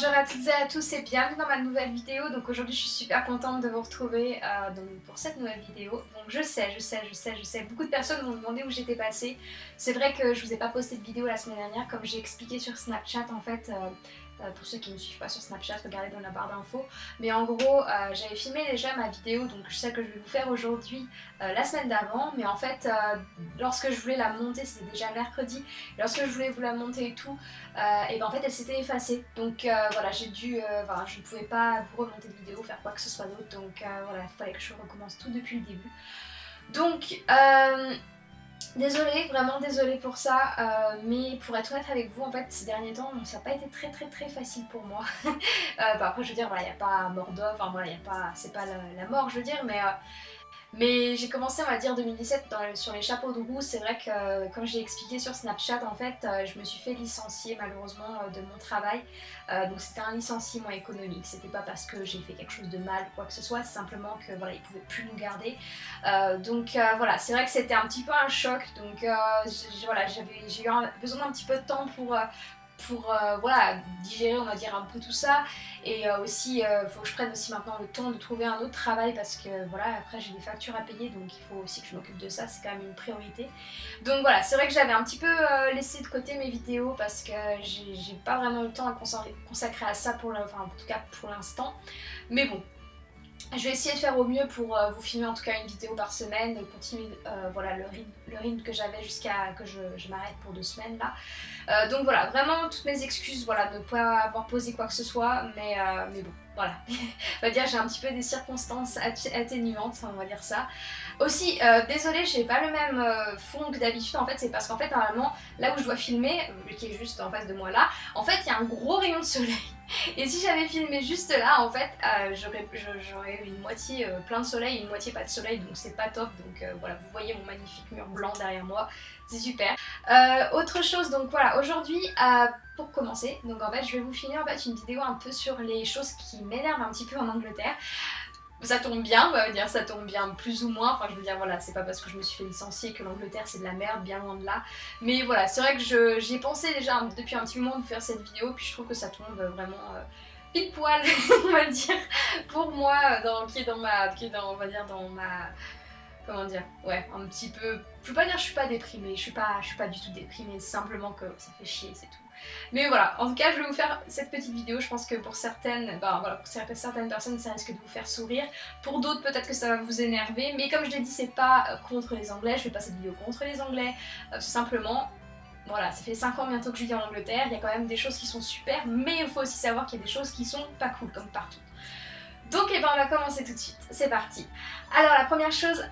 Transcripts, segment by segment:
Bonjour à toutes et à tous et bienvenue dans ma nouvelle vidéo. Donc aujourd'hui je suis super contente de vous retrouver pour cette nouvelle vidéo. Donc je sais, beaucoup de personnes m'ont demandé où j'étais passée. C'est vrai que je vous ai pas posté de vidéo la semaine dernière comme j'ai expliqué sur Snapchat en fait. Pour ceux qui ne me suivent pas sur Snapchat, regardez dans la barre d'infos. Mais en gros, j'avais filmé déjà ma vidéo, donc je sais que je vais vous faire aujourd'hui la semaine d'avant. Mais en fait, lorsque je voulais la monter, c'était déjà mercredi. Et lorsque je voulais vous la monter et tout, et ben en fait elle s'était effacée. Donc voilà, j'ai dû, je ne pouvais pas vous remonter de vidéo, faire quoi que ce soit d'autre. Donc voilà, il fallait que je recommence tout depuis le début. Donc désolée, vraiment désolée pour ça, mais pour être honnête avec vous, en fait, ces derniers temps, ça n'a pas été très facile pour moi. Après, je veux dire, voilà, il n'y a pas mort d'homme, enfin voilà, c'est pas la mort, je veux dire, mais j'ai commencé, on va dire, 2017 sur les chapeaux de roue. C'est vrai que, comme j'ai expliqué sur Snapchat, en fait, je me suis fait licencier malheureusement de mon travail. Donc c'était un licenciement économique. C'était pas parce que j'ai fait quelque chose de mal ou quoi que ce soit, c'est simplement que voilà, ils pouvaient plus nous garder. Voilà, c'est vrai que c'était un petit peu un choc. Donc voilà, j'ai eu besoin d'un petit peu de temps pour voilà, digérer on va dire un peu tout ça et aussi faut que je prenne aussi maintenant le temps de trouver un autre travail parce que voilà après j'ai des factures à payer donc il faut aussi que je m'occupe de ça, c'est quand même une priorité. Donc voilà, c'est vrai que j'avais un petit peu laissé de côté mes vidéos parce que j'ai pas vraiment eu le temps à consacrer à ça en tout cas pour l'instant, mais bon. Je vais essayer de faire au mieux pour vous filmer en tout cas une vidéo par semaine et continuer voilà, le rythme que j'avais jusqu'à que je m'arrête pour 2 semaines là. Donc voilà, vraiment toutes mes excuses voilà, de ne pas avoir posé quoi que ce soit, mais bon, voilà. On va dire j'ai un petit peu des circonstances atténuantes, on va dire ça. Aussi, désolée, j'ai pas le même fond que d'habitude en fait, c'est parce qu'en fait normalement là où je dois filmer, qui est juste en face de moi là, en fait il y a un gros rayon de soleil. Et si j'avais filmé juste là, en fait, j'aurais une moitié plein de soleil et une moitié pas de soleil, donc c'est pas top. Donc voilà, vous voyez mon magnifique mur blanc derrière moi, c'est super. Autre chose, donc voilà, aujourd'hui, pour commencer, donc en fait, je vais vous filmer en fait une vidéo un peu sur les choses qui m'énervent un petit peu en Angleterre. Ça tombe bien, on va dire ça tombe bien plus ou moins, enfin je veux dire voilà, c'est pas parce que je me suis fait licencier que l'Angleterre c'est de la merde, bien loin de là. Mais voilà, c'est vrai que j'y ai pensé déjà depuis un petit moment de faire cette vidéo, puis je trouve que ça tombe vraiment pile poil, on va dire, pour moi, qui est dans on va dire dans ma... Comment dire, ouais, un petit peu... Je veux pas dire que je suis pas déprimée, je suis pas du tout déprimée, c'est simplement que ça fait chier, c'est tout. Mais voilà, en tout cas, je vais vous faire cette petite vidéo, je pense que pour certaines, pour certaines personnes, ça risque de vous faire sourire. Pour d'autres, peut-être que ça va vous énerver, mais comme je l'ai dit, c'est pas contre les Anglais, je fais pas cette vidéo contre les Anglais, tout simplement... Voilà, ça fait 5 ans bientôt que je vis en Angleterre, il y a quand même des choses qui sont super, mais il faut aussi savoir qu'il y a des choses qui sont pas cool, comme partout. Donc on va commencer tout de suite, c'est parti. Alors la première chose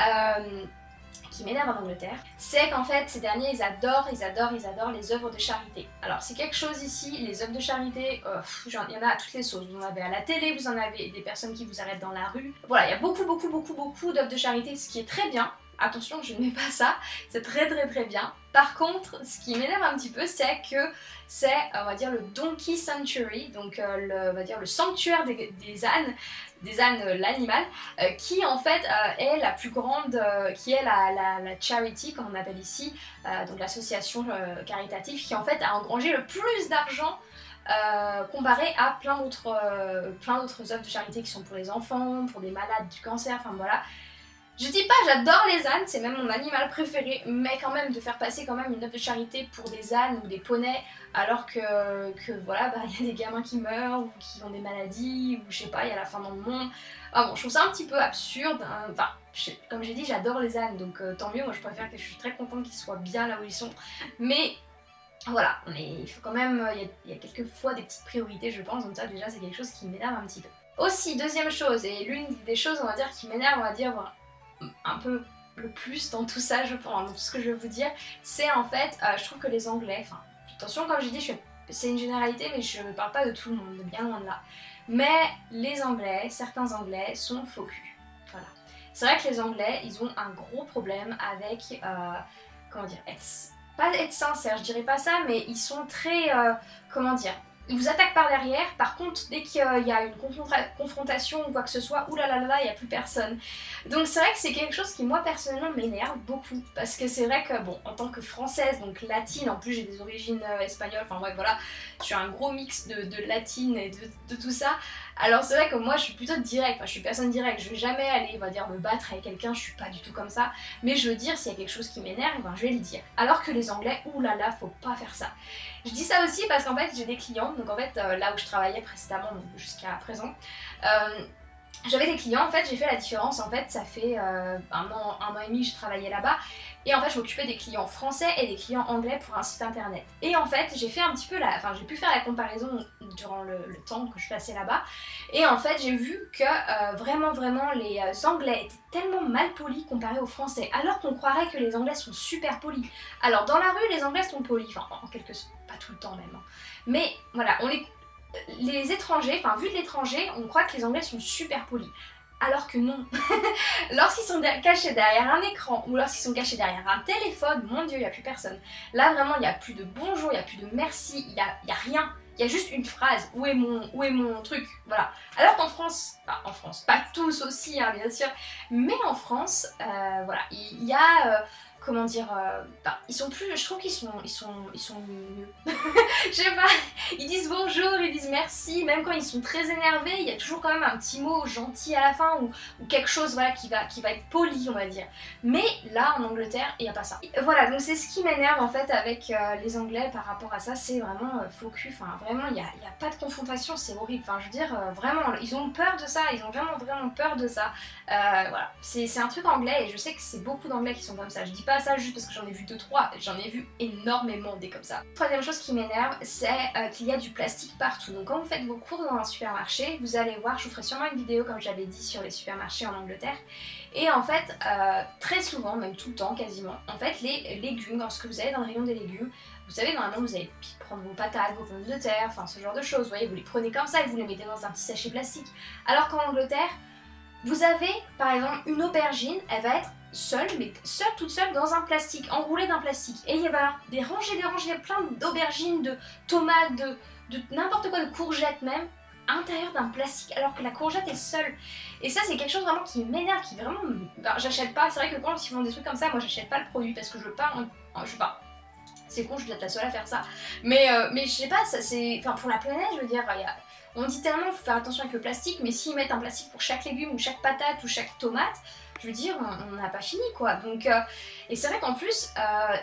qui m'énerve en Angleterre, c'est qu'en fait ces derniers ils adorent les œuvres de charité. Alors c'est quelque chose ici, les œuvres de charité, il y en a à toutes les sauces. Vous en avez à la télé, vous en avez des personnes qui vous arrêtent dans la rue. Voilà, il y a beaucoup d'œuvres de charité, ce qui est très bien. Attention, je ne mets pas ça, c'est très bien. Par contre, ce qui m'énerve un petit peu, c'est que c'est, on va dire, le Donkey Sanctuary, donc on va dire le sanctuaire des ânes l'animal, qui en fait est la plus grande, qui est la charity, comme on appelle ici, donc l'association caritative, qui en fait a engrangé le plus d'argent comparé à plein d'autres œuvres de charité qui sont pour les enfants, pour des malades du cancer, enfin voilà. Je dis pas j'adore les ânes, c'est même mon animal préféré, mais quand même de faire passer quand même une œuvre de charité pour des ânes ou des poneys, alors que voilà, il y a des gamins qui meurent ou qui ont des maladies, ou je sais pas, il y a la fin dans le monde. Ah bon, je trouve ça un petit peu absurde, hein. Enfin, comme j'ai dit, j'adore les ânes, donc tant mieux, moi je préfère que je suis très contente qu'ils soient bien là où ils sont, mais... Voilà, mais il faut quand même, il y a quelques fois des petites priorités je pense, donc ça déjà c'est quelque chose qui m'énerve un petit peu. Aussi, deuxième chose, et l'une des choses on va dire qui m'énerve, on va dire voilà, un peu le plus dans tout ça je pense, dans tout ce que je veux vous dire, c'est en fait, je trouve que les Anglais, enfin attention comme j'ai dit, c'est une généralité mais je ne parle pas de tout le monde, bien loin de là, mais les Anglais, certains Anglais sont faux cul, voilà. C'est vrai que les Anglais, ils ont un gros problème avec, comment dire, pas être sincère, je dirais pas ça, mais ils sont très, comment dire, Ils vous attaquent par derrière, par contre dès qu'il y a une confrontation ou quoi que ce soit, oulalalala, il n'y a plus personne. Donc c'est vrai que c'est quelque chose qui moi personnellement m'énerve beaucoup, parce que c'est vrai que bon, en tant que française, donc latine, en plus j'ai des origines espagnoles, enfin bref voilà, je suis un gros mix de latine et de tout ça. Alors c'est vrai que moi je suis plutôt directe, enfin, je suis personne directe, je vais jamais aller, on va dire, me battre avec quelqu'un, je suis pas du tout comme ça, mais je veux dire, s'il y a quelque chose qui m'énerve, ben, je vais le dire. Alors que les anglais, oulala, faut pas faire ça. Je dis ça aussi parce qu'en fait j'ai des clients, donc en fait là où je travaillais précédemment, donc jusqu'à présent, j'avais des clients, en fait j'ai fait la différence, en fait ça fait un an et demi que je travaillais là-bas, et en fait je m'occupais des clients français et des clients anglais pour un site internet. Et en fait j'ai fait un petit peu j'ai pu faire la comparaison durant le temps que je passais là-bas, et en fait j'ai vu que vraiment les anglais étaient tellement mal polis comparés aux français, alors qu'on croirait que les anglais sont super polis. Alors dans la rue les anglais sont polis, enfin en quelque sorte, pas tout le temps même, hein. Mais voilà, les étrangers, enfin vu de l'étranger, on croit que les anglais sont super polis. Alors que non. Lorsqu'ils sont cachés derrière un écran ou lorsqu'ils sont cachés derrière un téléphone, mon dieu, il n'y a plus personne. Là vraiment, il n'y a plus de bonjour, il n'y a plus de merci, il y a rien. Il y a juste une phrase, où est mon truc, voilà. Alors qu'en France, pas tous aussi, hein, bien sûr, mais en France, voilà, il y a... comment dire, ils sont plus, je trouve qu'ils sont mieux. Je sais pas, ils disent bonjour, ils disent merci, même quand ils sont très énervés, il y a toujours quand même un petit mot gentil à la fin ou quelque chose voilà, qui va être poli, on va dire. Mais là, en Angleterre, il n'y a pas ça. Et voilà, donc c'est ce qui m'énerve en fait avec les Anglais par rapport à ça, c'est vraiment faux cul, enfin vraiment, il n'y a pas de confrontation, c'est horrible. Enfin, je veux dire, vraiment, ils ont peur de ça, ils ont vraiment peur de ça. Voilà, c'est un truc anglais et je sais que c'est beaucoup d'anglais qui sont comme ça. Je dis pas ça juste parce que j'en ai vu 2-3, j'en ai vu énormément des comme ça. Troisième chose qui m'énerve, c'est qu'il y a du plastique partout. Donc quand vous faites vos cours dans un supermarché, vous allez voir, je vous ferai sûrement une vidéo comme j'avais dit sur les supermarchés en Angleterre. Et en fait, très souvent, même tout le temps quasiment, en fait les légumes, lorsque vous allez dans le rayon des légumes, vous savez, normalement vous allez prendre vos patates, vos pommes de terre, enfin ce genre de choses, vous voyez, vous les prenez comme ça et vous les mettez dans un petit sachet plastique. Alors qu'en Angleterre, vous avez par exemple une aubergine, elle va être seule, mais toute seule dans un plastique, enroulée d'un plastique. Et il y a des rangées, plein d'aubergines, de tomates, de n'importe quoi, de courgettes même, à l'intérieur d'un plastique, alors que la courgette est seule. Et ça, c'est quelque chose vraiment qui m'énerve, qui vraiment... j'achète pas, c'est vrai que quand ils font des trucs comme ça, moi j'achète pas le produit parce que je veux pas... c'est con, je suis peut-être la seule à faire ça. Mais je sais pas, c'est... Enfin, pour la planète, je veux dire, on dit tellement qu'il faut faire attention avec le plastique, mais s'ils mettent un plastique pour chaque légume ou chaque patate ou chaque tomate, je veux dire, on n'a pas fini quoi. Donc, et c'est vrai qu'en plus,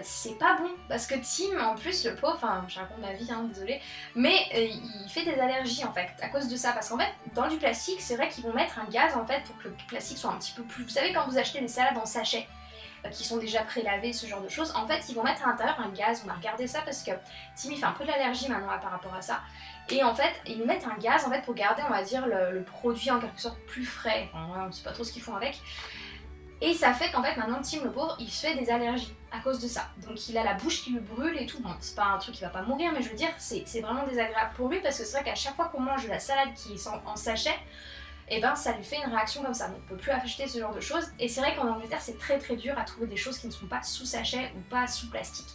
c'est pas bon, parce que Tim, en plus, le pauvre, enfin, je raconte ma vie, hein, désolée, mais il fait des allergies en fait, à cause de ça, parce qu'en fait, dans du plastique, c'est vrai qu'ils vont mettre un gaz en fait pour que le plastique soit un petit peu plus... Vous savez, quand vous achetez des salades en sachet, qui sont déjà prélavés, ce genre de choses, en fait ils vont mettre à l'intérieur un gaz. On va regarder ça parce que Timmy fait un peu de l'allergie maintenant par rapport à ça, et en fait ils mettent un gaz en fait pour garder, on va dire, le produit en quelque sorte plus frais. Enfin, ouais, on sait pas trop ce qu'ils font avec, et ça fait qu'en fait maintenant Tim le pauvre il se fait des allergies à cause de ça, donc il a la bouche qui lui brûle et tout. Bon, c'est pas un truc qui va pas mourir, mais je veux dire c'est vraiment désagréable pour lui, parce que c'est vrai qu'à chaque fois qu'on mange de la salade qui est en sachet, et ben ça lui fait une réaction comme ça, donc on peut plus acheter ce genre de choses. Et c'est vrai qu'en Angleterre c'est très dur à trouver des choses qui ne sont pas sous sachet ou pas sous plastique,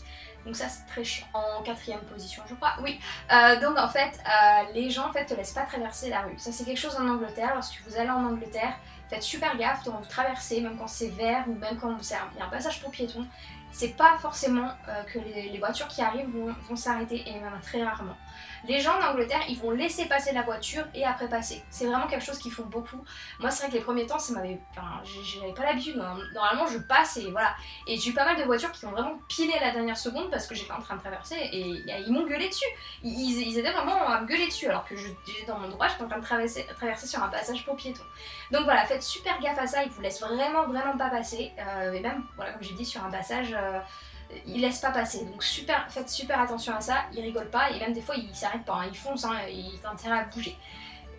donc ça c'est très chiant. En quatrième position je crois, oui, donc en fait les gens en fait te laissent pas traverser la rue. Ça c'est quelque chose en Angleterre. Lorsque vous allez en Angleterre, faites super gaffe quand vous traversez, même quand c'est vert ou même quand il y a un passage pour piétons, c'est pas forcément que les voitures qui arrivent vont s'arrêter, et même très rarement. Les gens en Angleterre, ils vont laisser passer la voiture et après passer. C'est vraiment quelque chose qu'ils font beaucoup. Moi, c'est vrai que les premiers temps, j'avais pas l'habitude. Normalement, je passe et voilà. Et j'ai eu pas mal de voitures qui ont vraiment pilé à la dernière seconde parce que j'étais en train de traverser, et ils m'ont gueulé dessus. Ils étaient vraiment à me gueuler dessus alors que j'étais dans mon droit, j'étais en train de traverser sur un passage pour piétons. Donc voilà, faites super gaffe à ça. Ils vous laissent vraiment pas passer. Et même, voilà, comme j'ai dit, sur un passage... ils laissent pas passer, donc faites super attention à ça. Ils rigolent pas, et même des fois ils s'arrêtent pas, hein, ils foncent, hein, ils ont intérêt à bouger.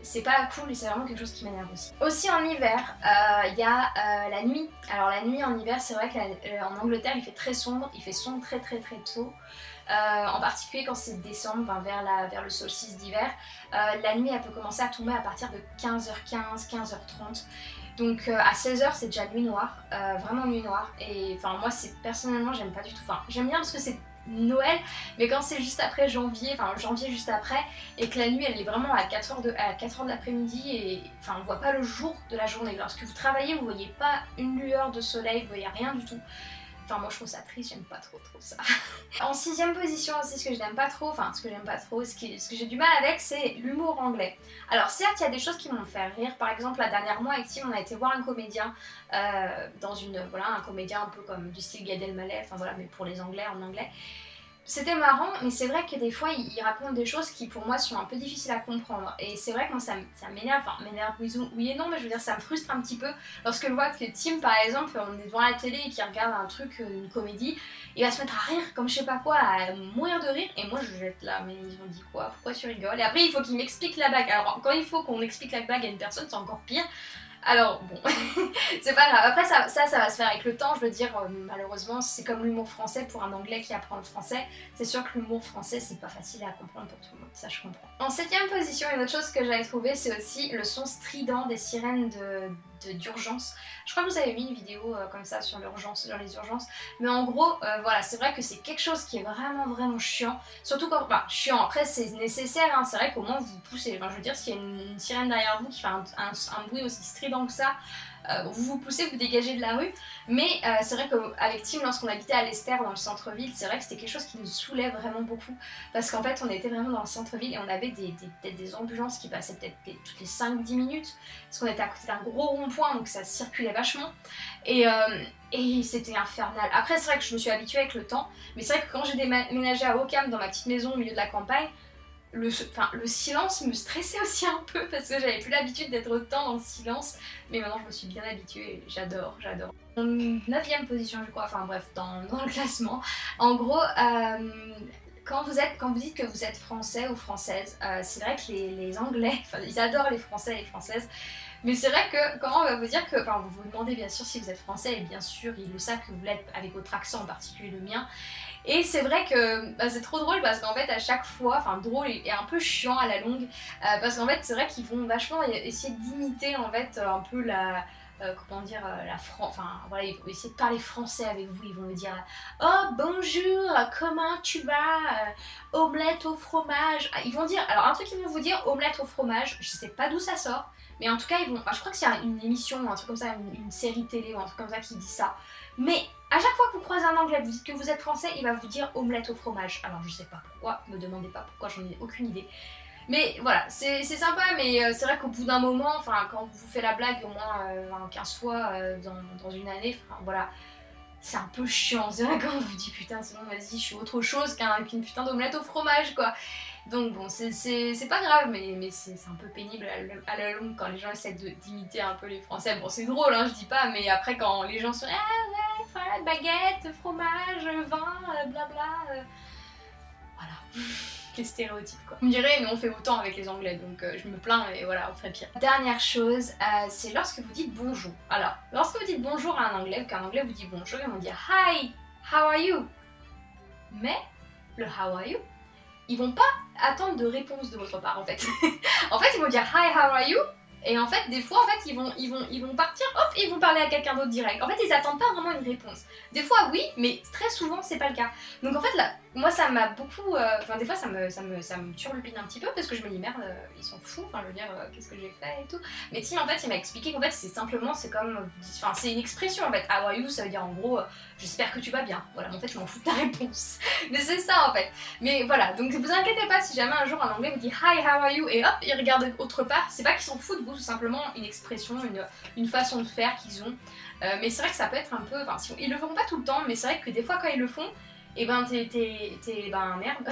C'est pas cool et c'est vraiment quelque chose qui m'énerve aussi. Aussi en hiver, il y a la nuit. Alors la nuit en hiver, c'est vrai qu'en Angleterre il fait très sombre, il fait sombre très tôt. En particulier quand c'est décembre, vers le solstice d'hiver. La nuit elle peut commencer à tomber à partir de 15h15, 15h30. Donc à 16h c'est déjà nuit noire, vraiment nuit noire. Et enfin moi personnellement j'aime pas du tout. Enfin j'aime bien parce que Noël, mais quand c'est juste après janvier, enfin janvier juste après, et que la nuit elle est vraiment à 4h de l'après-midi et enfin on voit pas le jour de la journée. Lorsque vous travaillez, vous voyez pas une lueur de soleil, vous voyez rien du tout. Enfin moi je trouve ça triste, j'aime pas trop ça. En 6ème position aussi, ce que je n'aime pas trop, enfin ce que j'aime pas trop, ce que j'ai du mal avec, c'est l'humour anglais. Alors certes il y a des choses qui m'ont fait rire, par exemple la dernière mois avec Tim on a été voir un comédien dans un comédien un peu comme du style Gad Elmaleh, enfin voilà mais pour les anglais en anglais. C'était marrant, mais c'est vrai que des fois il raconte des choses qui pour moi sont un peu difficiles à comprendre. Et c'est vrai que moi ça m'énerve, enfin m'énerve oui et non, mais je veux dire ça me frustre un petit peu lorsque je vois que Tim par exemple, on est devant la télé et qu'il regarde un truc, une comédie, il va se mettre à rire comme je sais pas quoi, à mourir de rire, et moi je jette là, mais ils ont dit quoi? Pourquoi tu rigoles? Et après il faut qu'il m'explique la blague. Alors quand il faut qu'on explique la blague à une personne, c'est encore pire. Alors bon, c'est pas grave. Après ça va se faire avec le temps, je veux dire, malheureusement c'est comme l'humour français pour un anglais qui apprend le français. C'est sûr que l'humour français c'est pas facile à comprendre pour tout le monde, ça je comprends. En 7ème position, une autre chose que j'avais trouvé, c'est aussi le son strident des sirènes d'urgence. Je crois que vous avez mis une vidéo comme ça sur l'urgence, sur les urgences. Mais en gros, voilà, c'est vrai que c'est quelque chose qui est vraiment chiant. Surtout quand, bah chiant, après c'est nécessaire, hein, c'est vrai qu'au moins vous poussez. Enfin je veux dire, s'il y a une sirène derrière vous qui fait un bruit aussi strident que ça, vous vous poussez, vous dégagez de la rue. Mais c'est vrai qu'avec Tim, lorsqu'on habitait à Leicester dans le centre-ville, c'est vrai que c'était quelque chose qui nous saoulait vraiment beaucoup. Parce qu'en fait on était vraiment dans le centre-ville et on avait peut-être des ambulances qui passaient peut-être toutes les 5-10 minutes. Parce qu'on était à côté d'un gros rond-point, donc ça circulait vachement. Et c'était infernal. Après c'est vrai que je me suis habituée avec le temps. Mais c'est vrai que quand j'ai déménagé à Oakham, dans ma petite maison au milieu de la campagne, le silence me stressait aussi un peu parce que j'avais plus l'habitude d'être autant dans le silence, mais maintenant je me suis bien habituée et j'adore. En 9ème position je crois, enfin bref dans le classement, en gros quand vous dites que vous êtes français ou française, c'est vrai que les anglais, enfin ils adorent les français et les françaises, mais c'est vrai que quand on va vous dire que, enfin vous vous demandez bien sûr si vous êtes français et bien sûr ils le savent que vous l'êtes avec votre accent en particulier le mien. Et c'est vrai que c'est trop drôle parce qu'en fait à chaque fois, enfin drôle et un peu chiant à la longue, parce qu'en fait c'est vrai qu'ils vont vachement essayer d'imiter en fait un peu la... comment dire, enfin voilà, ils vont essayer de parler français avec vous, ils vont vous dire oh bonjour, comment tu vas, omelette au fromage. Ah, ils vont dire, alors un truc ils vont vous dire omelette au fromage, je sais pas d'où ça sort, mais en tout cas ils vont, je crois que c'est une émission ou un truc comme ça, une série télé ou un truc comme ça qui dit ça, mais à chaque fois que vous croisez un anglais, vous dites que vous êtes français, il va vous dire omelette au fromage. Alors je sais pas pourquoi, me demandez pas pourquoi, j'en ai aucune idée. Mais voilà, c'est sympa, mais c'est vrai qu'au bout d'un moment, enfin quand vous faites la blague au moins 15 fois dans une année, enfin voilà, c'est un peu chiant. C'est vrai quand on vous dit putain c'est bon vas-y je suis autre chose qu'une putain d'omelette au fromage quoi. Donc bon c'est pas grave mais c'est un peu pénible à la longue quand les gens essaient d'imiter un peu les français. Bon c'est drôle hein je dis pas, mais après quand les gens sont ah ouais baguette, fromage, vin, blabla, voilà. Les stéréotypes quoi. Vous me direz mais on fait autant avec les anglais donc je me plains mais voilà on ferait pire. Dernière chose, c'est lorsque vous dites bonjour. Alors lorsque vous dites bonjour à un anglais ou qu'un anglais vous dit bonjour, ils vont dire hi, how are you? Mais le how are you, ils vont pas attendre de réponse de votre part en fait. En fait ils vont dire hi, how are you? Et en fait, des fois, en fait, ils vont partir, hop, ils vont parler à quelqu'un d'autre direct. En fait, ils attendent pas vraiment une réponse. Des fois, oui, mais très souvent, c'est pas le cas. Donc en fait, là, moi, ça m'a beaucoup... Enfin, des fois, ça me turlupine un petit peu parce que je me dis, merde, ils sont fous, enfin, je veux dire, qu'est-ce que j'ai fait et tout. Mais Tim, en fait, il m'a expliqué qu'en fait, c'est simplement, c'est comme... Enfin, c'est une expression, en fait. How are you, ça veut dire, en gros, j'espère que tu vas bien. Voilà, mais en fait, je m'en fous de ta réponse. Mais c'est ça, en fait. Mais voilà, donc vous inquiétez pas si jamais un jour un anglais vous dit hi, how are you, et hop, il regarde autre part, c'est pas qu'ils s'en foutent de vous, tout simplement une expression, une façon de faire qu'ils ont. Mais c'est vrai que ça peut être un peu, enfin ils le font pas tout le temps, mais c'est vrai que des fois quand ils le font, et ben ben merde,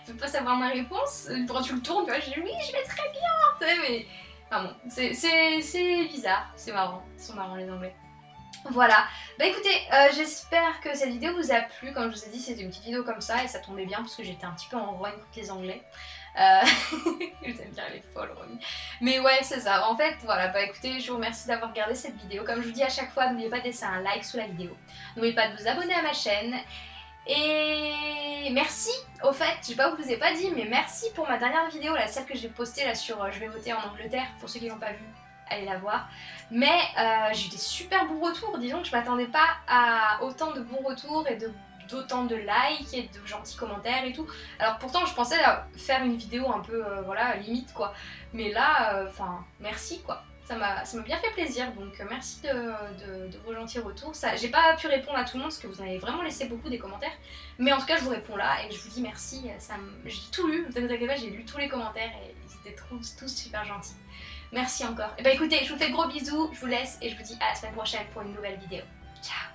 tu peux pas savoir ma réponse, quand tu le tournes, tu vois, je dis oui je vais très bien, tu sais, mais enfin bon, c'est bizarre, c'est marrant, ils sont marrants les anglais. Voilà, bah écoutez, j'espère que cette vidéo vous a plu. Comme je vous ai dit, c'était une petite vidéo comme ça et ça tombait bien parce que j'étais un petit peu en rogne contre les anglais. J'aime bien les folles Romy. Mais ouais, c'est ça. En fait, voilà, bah écoutez, je vous remercie d'avoir regardé cette vidéo. Comme je vous dis à chaque fois, n'oubliez pas de laisser un like sous la vidéo. N'oubliez pas de vous abonner à ma chaîne. Et merci, au fait, je sais pas, vous ai pas dit, mais merci pour ma dernière vidéo, celle que j'ai postée là sur je vais voter en Angleterre, pour ceux qui l'ont pas vue. Allez la voir. Mais j'ai eu des super bons retours, disons que je m'attendais pas à autant de bons retours et de d'autant de likes et de gentils commentaires et tout. Alors pourtant je pensais faire une vidéo un peu voilà limite quoi, mais là enfin merci quoi. Ça m'a bien fait plaisir, donc merci de vos gentils retours. J'ai pas pu répondre à tout le monde parce que vous en avez vraiment laissé beaucoup des commentaires, mais en tout cas je vous réponds là et je vous dis merci. J'ai tout lu, vous inquiétez pas, j'ai lu tous les commentaires et ils étaient tous super gentils. Merci encore. Et bah écoutez, je vous fais de gros bisous, je vous laisse et je vous dis à la semaine prochaine pour une nouvelle vidéo. Ciao.